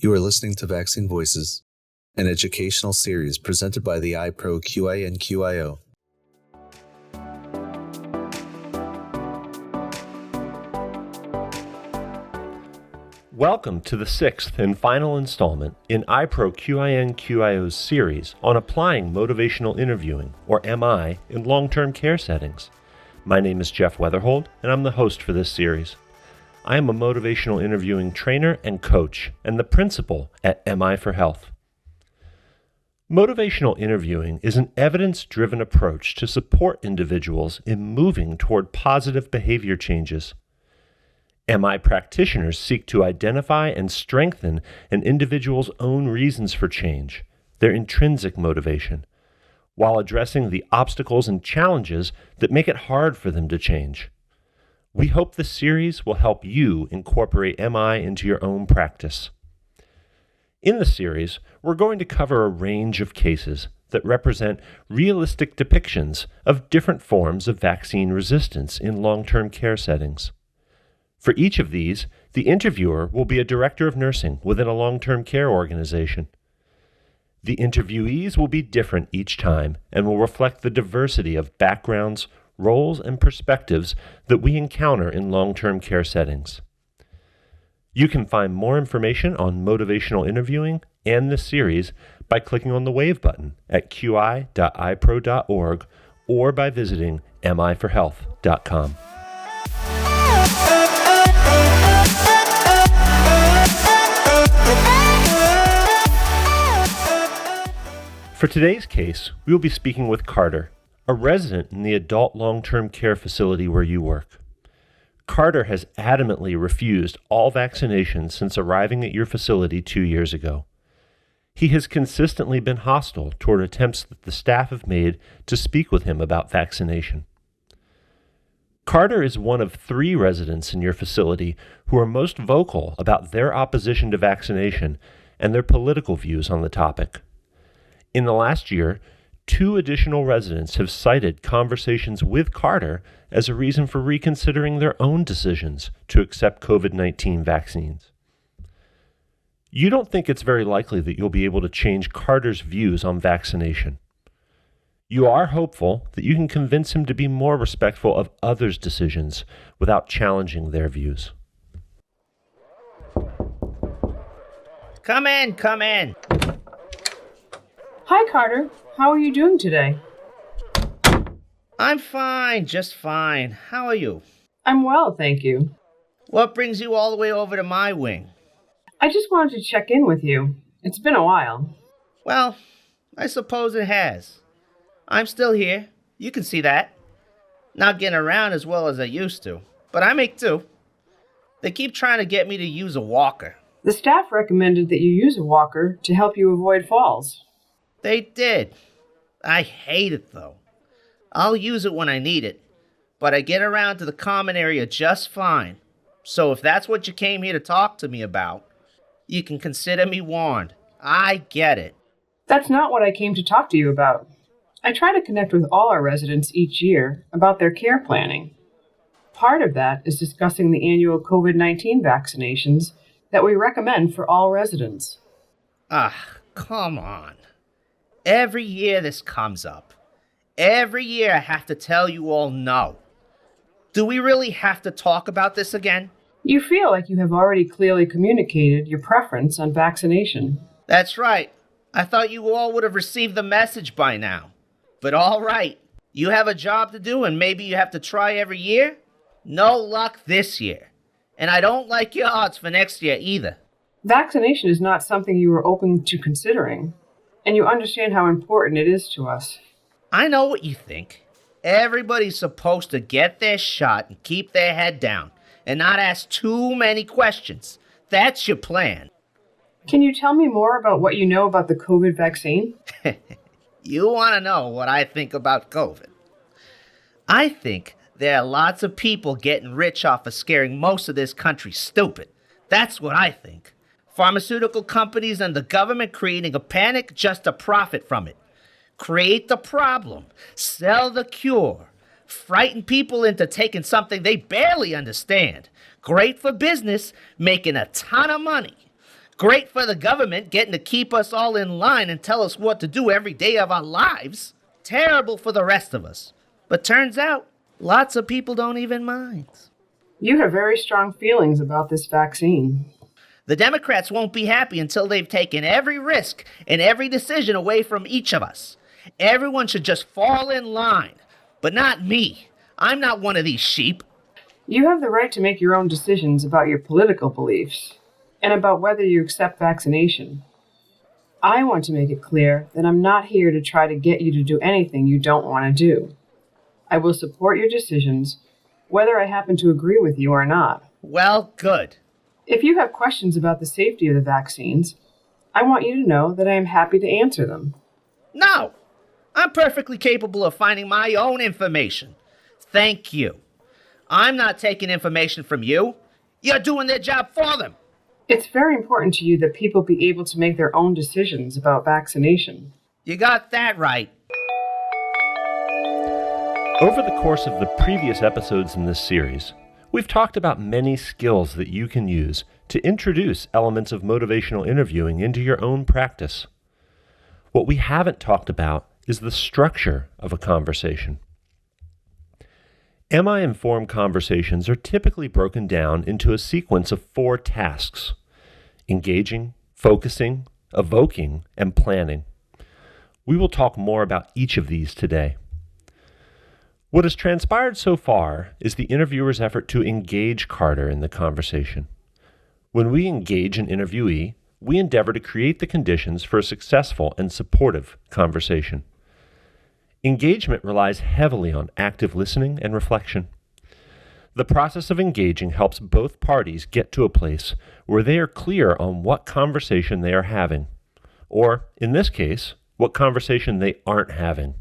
You are listening to Vaccine Voices, an educational series presented by the IPRO QIN-QIO. Welcome to the sixth and final installment in IPRO QIN-QIO's series on applying motivational interviewing, or MI, in long-term care settings. My name is Jeff Weatherhold, and I'm the host for this series. I am a motivational interviewing trainer and coach, and the principal at MI for Health. Motivational interviewing is an evidence-driven approach to support individuals in moving toward positive behavior changes. MI practitioners seek to identify and strengthen an individual's own reasons for change, their intrinsic motivation, while addressing the obstacles and challenges that make it hard for them to change. We hope this series will help you incorporate MI into your own practice. In the series, we're going to cover a range of cases that represent realistic depictions of different forms of vaccine resistance in long-term care settings. For each of these, the interviewer will be a director of nursing within a long-term care organization. The interviewees will be different each time and will reflect the diversity of backgrounds, roles, and perspectives that we encounter in long-term care settings. You can find more information on motivational interviewing and this series by clicking on the Wave button at qi.ipro.org or by visiting miforhealth.com. For today's case, we will be speaking with Carter, a resident in the adult long-term care facility where you work. Carter has adamantly refused all vaccinations since arriving at your facility 2 years ago. He has consistently been hostile toward attempts that the staff have made to speak with him about vaccination. Carter is one of 3 residents in your facility who are most vocal about their opposition to vaccination and their political views on the topic. In the last year, 2 additional residents have cited conversations with Carter as a reason for reconsidering their own decisions to accept COVID-19 vaccines. You don't think it's very likely that you'll be able to change Carter's views on vaccination. You are hopeful that you can convince him to be more respectful of others' decisions without challenging their views. Come in, come in. Hi, Carter. How are you doing today? I'm fine, just fine. How are you? I'm well, thank you. What brings you all the way over to my wing? I just wanted to check in with you. It's been a while. Well, I suppose it has. I'm still here. You can see that. Not getting around as well as I used to, but I make do. They keep trying to get me to use a walker. The staff recommended that you use a walker to help you avoid falls. They did. I hate it, though. I'll use it when I need it, but I get around to the common area just fine. So if that's what you came here to talk to me about, you can consider me warned. I get it. That's not what I came to talk to you about. I try to connect with all our residents each year about their care planning. Part of that is discussing the annual COVID-19 vaccinations that we recommend for all residents. Come on. Every year this comes up. Every year I have to tell you all no. Do we really have to talk about this again? You feel like you have already clearly communicated your preference on vaccination. That's right. I thought you all would have received the message by now. But all right, you have a job to do and maybe you have to try every year? No luck this year. And I don't like your odds for next year either. Vaccination is not something you were open to considering, and you understand how important it is to us. I know what you think. Everybody's supposed to get their shot and keep their head down and not ask too many questions. That's your plan. Can you tell me more about what you know about the COVID vaccine? You want to know what I think about COVID? I think there are lots of people getting rich off of scaring most of this country stupid. That's what I think. Pharmaceutical companies and the government creating a panic just to profit from it. Create the problem, sell the cure, frighten people into taking something they barely understand. Great for business, making a ton of money. Great for the government getting to keep us all in line and tell us what to do every day of our lives. Terrible for the rest of us. But turns out, lots of people don't even mind. You have very strong feelings about this vaccine. The Democrats won't be happy until they've taken every risk and every decision away from each of us. Everyone should just fall in line, but not me. I'm not one of these sheep. You have the right to make your own decisions about your political beliefs and about whether you accept vaccination. I want to make it clear that I'm not here to try to get you to do anything you don't want to do. I will support your decisions, whether I happen to agree with you or not. Well, good. If you have questions about the safety of the vaccines, I want you to know that I am happy to answer them. No, I'm perfectly capable of finding my own information. Thank you. I'm not taking information from you. You're doing their job for them. It's very important to you that people be able to make their own decisions about vaccination. You got that right. Over the course of the previous episodes in this series, we've talked about many skills that you can use to introduce elements of motivational interviewing into your own practice. What we haven't talked about is the structure of a conversation. MI-informed conversations are typically broken down into a sequence of 4 tasks: engaging, focusing, evoking, and planning. We will talk more about each of these today. What has transpired so far is the interviewer's effort to engage Carter in the conversation. When we engage an interviewee, we endeavor to create the conditions for a successful and supportive conversation. Engagement relies heavily on active listening and reflection. The process of engaging helps both parties get to a place where they are clear on what conversation they are having, or, in this case, what conversation they aren't having.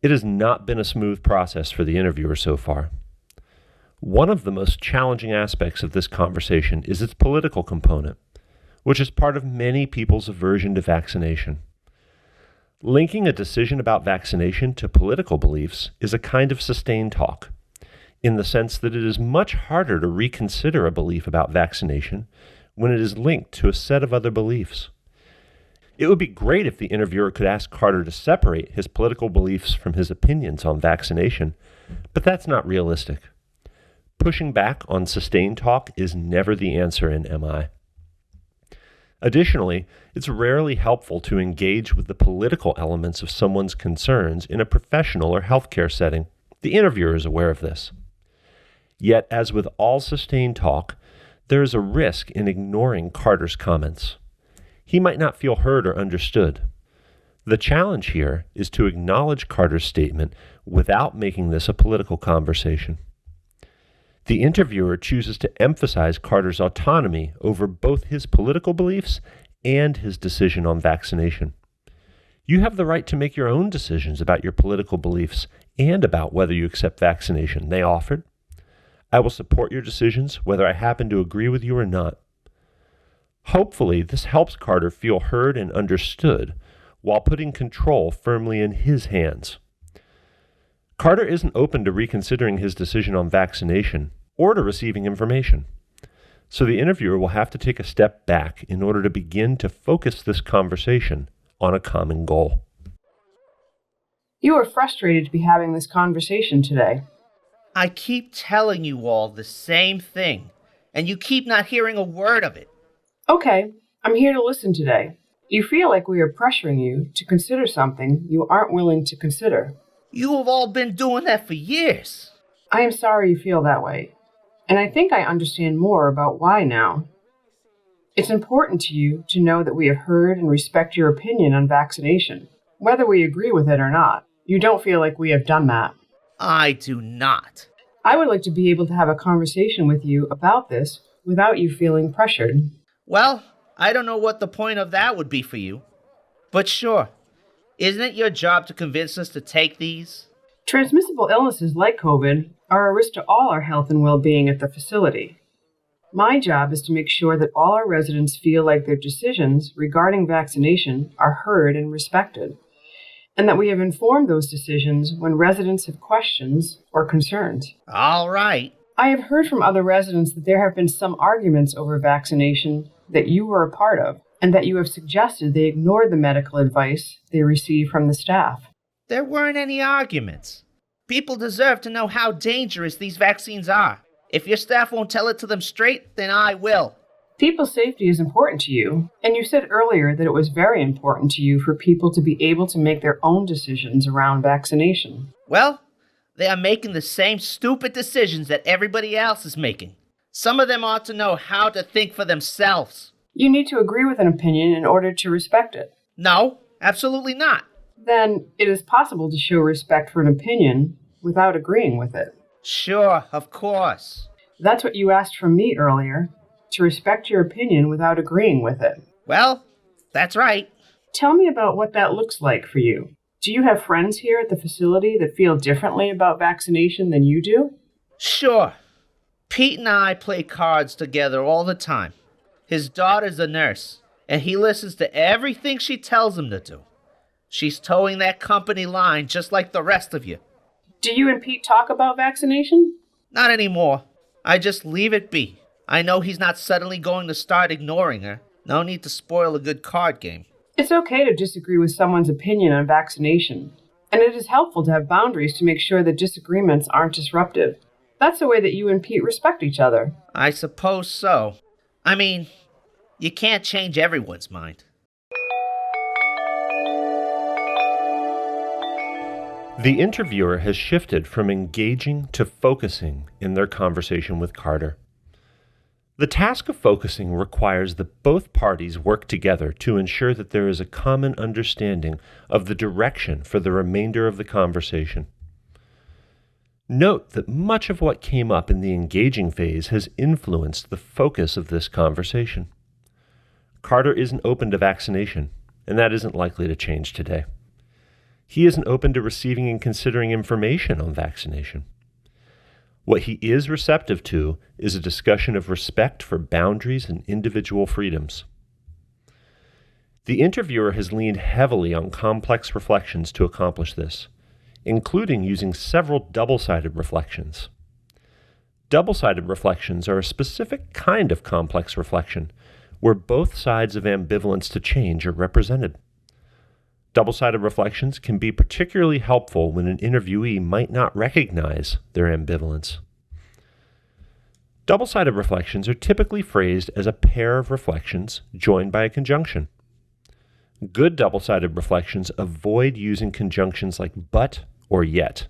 It has not been a smooth process for the interviewer so far. One of the most challenging aspects of this conversation is its political component, which is part of many people's aversion to vaccination. Linking a decision about vaccination to political beliefs is a kind of sustained talk, in the sense that it is much harder to reconsider a belief about vaccination when it is linked to a set of other beliefs. It would be great if the interviewer could ask Carter to separate his political beliefs from his opinions on vaccination, but that's not realistic. Pushing back on sustained talk is never the answer in MI. Additionally, it's rarely helpful to engage with the political elements of someone's concerns in a professional or healthcare setting. The interviewer is aware of this. Yet, as with all sustained talk, there is a risk in ignoring Carter's comments. He might not feel heard or understood. The challenge here is to acknowledge Carter's statement without making this a political conversation. The interviewer chooses to emphasize Carter's autonomy over both his political beliefs and his decision on vaccination. You have the right to make your own decisions about your political beliefs and about whether you accept vaccination, they offered. I will support your decisions whether I happen to agree with you or not. Hopefully, this helps Carter feel heard and understood while putting control firmly in his hands. Carter isn't open to reconsidering his decision on vaccination or to receiving information, so the interviewer will have to take a step back in order to begin to focus this conversation on a common goal. You are frustrated to be having this conversation today. I keep telling you all the same thing, and you keep not hearing a word of it. Okay, I'm here to listen today. You feel like we are pressuring you to consider something you aren't willing to consider. You have all been doing that for years. I am sorry you feel that way, and I think I understand more about why now. It's important to you to know that we have heard and respect your opinion on vaccination, whether we agree with it or not. You don't feel like we have done that. I do not. I would like to be able to have a conversation with you about this without you feeling pressured. Well, I don't know what the point of that would be for you. But sure, isn't it your job to convince us to take these? Transmissible illnesses like COVID are a risk to all our health and well-being at the facility. My job is to make sure that all our residents feel like their decisions regarding vaccination are heard and respected, and that we have informed those decisions when residents have questions or concerns. All right. I have heard from other residents that there have been some arguments over vaccination that you were a part of, and that you have suggested they ignored the medical advice they received from the staff. There weren't any arguments. People deserve to know how dangerous these vaccines are. If your staff won't tell it to them straight, then I will. People's safety is important to you, and you said earlier that it was very important to you for people to be able to make their own decisions around vaccination. Well, they are making the same stupid decisions that everybody else is making. Some of them ought to know how to think for themselves. You need to agree with an opinion in order to respect it. No, absolutely not. Then it is possible to show respect for an opinion without agreeing with it. Sure, of course. That's what you asked from me earlier, to respect your opinion without agreeing with it. Well, that's right. Tell me about what that looks like for you. Do you have friends here at the facility that feel differently about vaccination than you do? Sure. Pete and I play cards together all the time. His daughter's a nurse, and he listens to everything she tells him to do. She's towing that company line just like the rest of you. Do you and Pete talk about vaccination? Not anymore. I just leave it be. I know he's not suddenly going to start ignoring her. No need to spoil a good card game. It's okay to disagree with someone's opinion on vaccination, and it is helpful to have boundaries to make sure that disagreements aren't disruptive. That's the way that you and Pete respect each other. I suppose so. I mean, you can't change everyone's mind. The interviewer has shifted from engaging to focusing in their conversation with Carter. The task of focusing requires that both parties work together to ensure that there is a common understanding of the direction for the remainder of the conversation. Note that much of what came up in the engaging phase has influenced the focus of this conversation. Carter isn't open to vaccination, and that isn't likely to change today. He isn't open to receiving and considering information on vaccination. What he is receptive to is a discussion of respect for boundaries and individual freedoms. The interviewer has leaned heavily on complex reflections to accomplish this, including using several double-sided reflections. Double-sided reflections are a specific kind of complex reflection where both sides of ambivalence to change are represented. Double-sided reflections can be particularly helpful when an interviewee might not recognize their ambivalence. Double-sided reflections are typically phrased as a pair of reflections joined by a conjunction. Good double-sided reflections avoid using conjunctions like but or yet.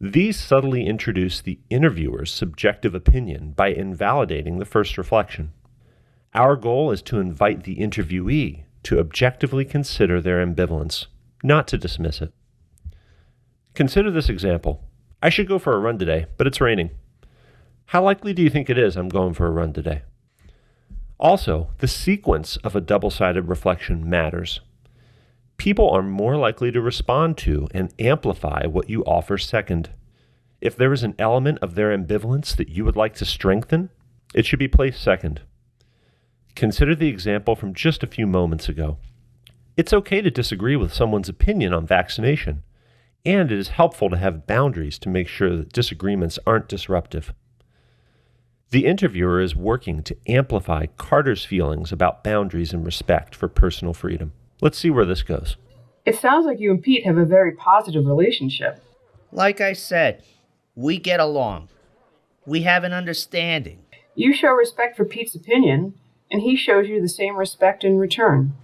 These subtly introduce the interviewer's subjective opinion by invalidating the first reflection. Our goal is to invite the interviewee to objectively consider their ambivalence, not to dismiss it. Consider this example. I should go for a run today, but it's raining. How likely do you think it is I'm going for a run today? Also, the sequence of a double-sided reflection matters. People are more likely to respond to and amplify what you offer second. If there is an element of their ambivalence that you would like to strengthen, it should be placed second. Consider the example from just a few moments ago. It's okay to disagree with someone's opinion on vaccination, and it is helpful to have boundaries to make sure that disagreements aren't disruptive. The interviewer is working to amplify Carter's feelings about boundaries and respect for personal freedom. Let's see where this goes. It sounds like you and Pete have a very positive relationship. Like I said, we get along. We have an understanding. You show respect for Pete's opinion, and he shows you the same respect in return.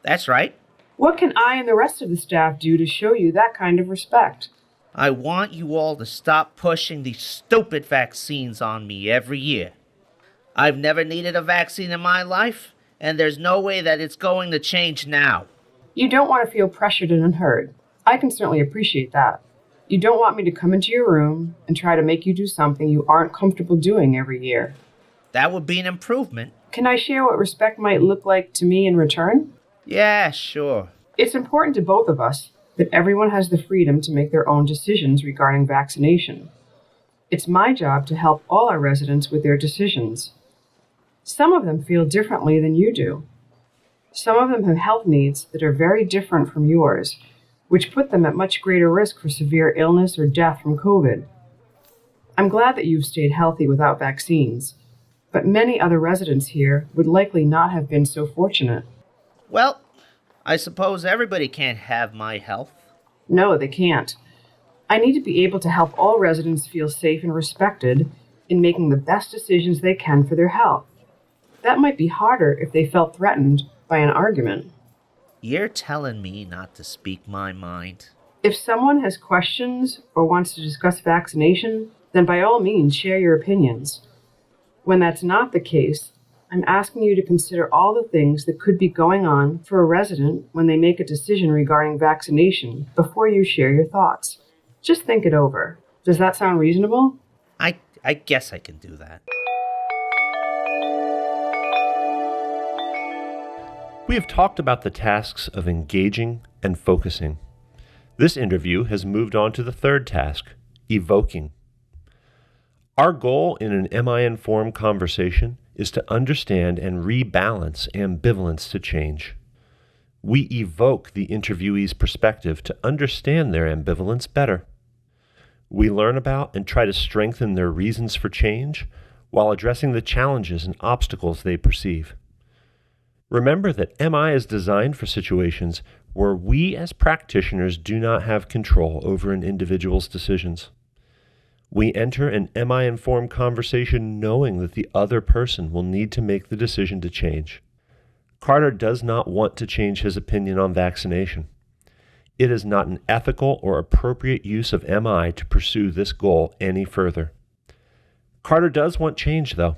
That's right. What can I and the rest of the staff do to show you that kind of respect? I want you all to stop pushing these stupid vaccines on me every year. I've never needed a vaccine in my life, and there's no way that it's going to change now. You don't want to feel pressured and unheard. I can certainly appreciate that. You don't want me to come into your room and try to make you do something you aren't comfortable doing every year. That would be an improvement. Can I share what respect might look like to me in return? Yeah, sure. It's important to both of us that everyone has the freedom to make their own decisions regarding vaccination. It's my job to help all our residents with their decisions. Some of them feel differently than you do. Some of them have health needs that are very different from yours, which put them at much greater risk for severe illness or death from COVID. I'm glad that you've stayed healthy without vaccines. but many other residents here would likely not have been so fortunate. Well, I suppose everybody can't have my health. No, they can't. I need to be able to help all residents feel safe and respected in making the best decisions they can for their health. That might be harder if they felt threatened by an argument. You're telling me not to speak my mind? If someone has questions or wants to discuss vaccination, then by all means share your opinions. When that's not the case, I'm asking you to consider all the things that could be going on for a resident when they make a decision regarding vaccination before you share your thoughts. Just think it over. Does that sound reasonable? I guess I can do that. We have talked about the tasks of engaging and focusing. This interview has moved on to the third task, evoking. Our goal in an MI-informed conversation is to understand and rebalance ambivalence to change. We evoke the interviewee's perspective to understand their ambivalence better. We learn about and try to strengthen their reasons for change while addressing the challenges and obstacles they perceive. Remember that MI is designed for situations where we as practitioners do not have control over an individual's decisions. We enter an MI-informed conversation knowing that the other person will need to make the decision to change. Carter does not want to change his opinion on vaccination. It is not an ethical or appropriate use of MI to pursue this goal any further. Carter does want change, though.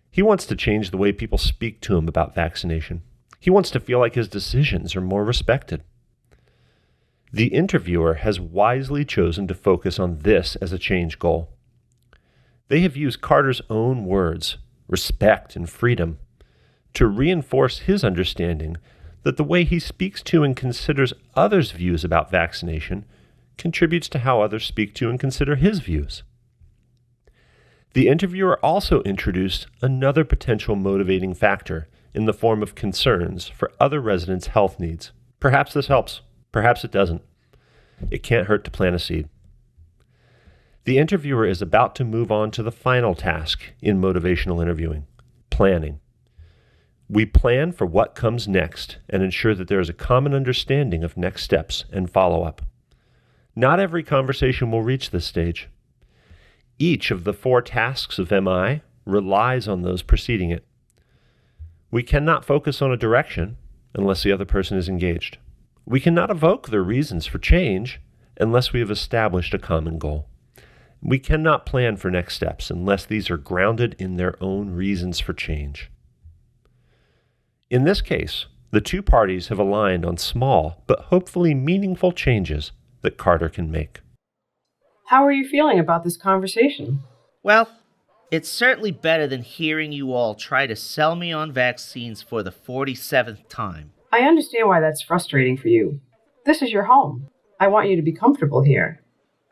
He wants to change the way people speak to him about vaccination. He wants to feel like his decisions are more respected. The interviewer has wisely chosen to focus on this as a change goal. They have used Carter's own words, respect and freedom, to reinforce his understanding that the way he speaks to and considers others' views about vaccination contributes to how others speak to and consider his views. The interviewer also introduced another potential motivating factor in the form of concerns for other residents' health needs. Perhaps this helps. Perhaps it doesn't. It can't hurt to plant a seed. The interviewer is about to move on to the final task in motivational interviewing, planning. We plan for what comes next and ensure that there is a common understanding of next steps and follow-up. Not every conversation will reach this stage. Each of the 4 tasks of MI relies on those preceding it. We cannot focus on a direction unless the other person is engaged. We cannot evoke their reasons for change unless we have established a common goal. We cannot plan for next steps unless these are grounded in their own reasons for change. In this case, the 2 parties have aligned on small but hopefully meaningful changes that Carter can make. How are you feeling about this conversation? Well, it's certainly better than hearing you all try to sell me on vaccines for the 47th time. I understand why that's frustrating for you. This is your home. I want you to be comfortable here.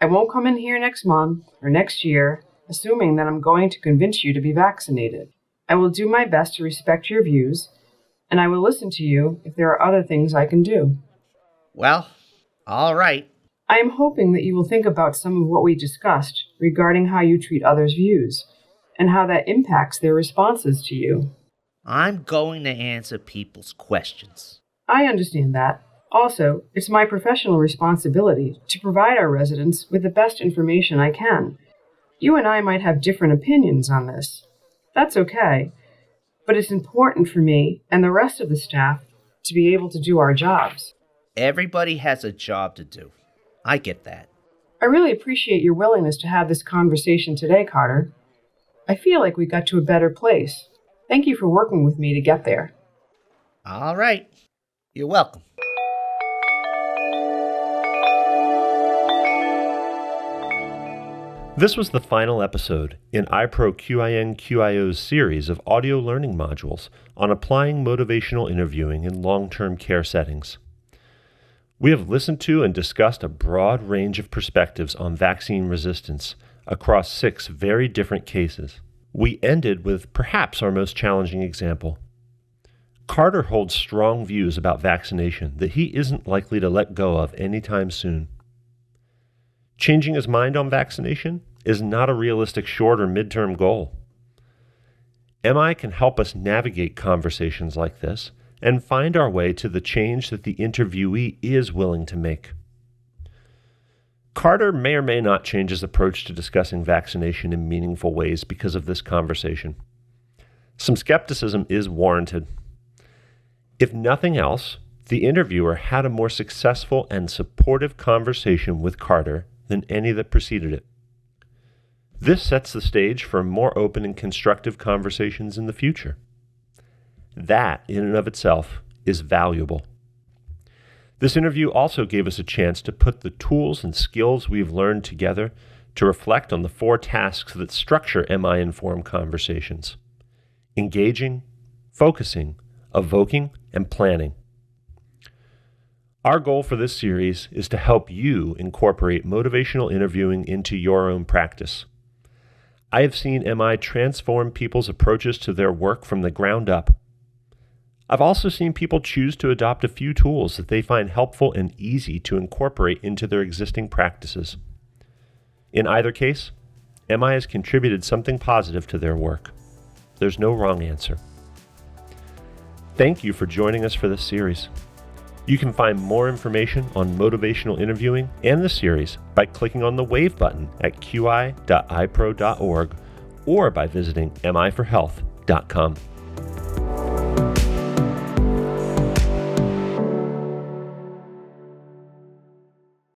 I won't come in here next month or next year assuming that I'm going to convince you to be vaccinated. I will do my best to respect your views, and I will listen to you if there are other things I can do. Well, all right. I am hoping that you will think about some of what we discussed regarding how you treat others' views and how that impacts their responses to you. I'm going to answer people's questions. I understand that. Also, it's my professional responsibility to provide our residents with the best information I can. You and I might have different opinions on this. That's okay. But it's important for me and the rest of the staff to be able to do our jobs. Everybody has a job to do. I get that. I really appreciate your willingness to have this conversation today, Carter. I feel like we got to a better place. Thank you for working with me to get there. All right. You're welcome. This was the final episode in IPRO QIN-QIO's series of audio learning modules on applying motivational interviewing in long-term care settings. We have listened to and discussed a broad range of perspectives on vaccine resistance across 6 very different cases. We ended with perhaps our most challenging example. Carter holds strong views about vaccination that he isn't likely to let go of anytime soon. Changing his mind on vaccination is not a realistic short or midterm goal. MI can help us navigate conversations like this and find our way to the change that the interviewee is willing to make. Carter may or may not change his approach to discussing vaccination in meaningful ways because of this conversation. Some skepticism is warranted. If nothing else, the interviewer had a more successful and supportive conversation with Carter than any that preceded it. This sets the stage for more open and constructive conversations in the future. That, in and of itself, is valuable. This interview also gave us a chance to put the tools and skills we've learned together to reflect on the 4 tasks that structure MI-informed conversations: engaging, focusing, evoking, and planning. Our goal for this series is to help you incorporate motivational interviewing into your own practice. I have seen MI transform people's approaches to their work from the ground up. I've also seen people choose to adopt a few tools that they find helpful and easy to incorporate into their existing practices. In either case, MI has contributed something positive to their work. There's no wrong answer. Thank you for joining us for this series. You can find more information on motivational interviewing and the series by clicking on the Wave button at qi.ipro.org or by visiting miforhealth.com.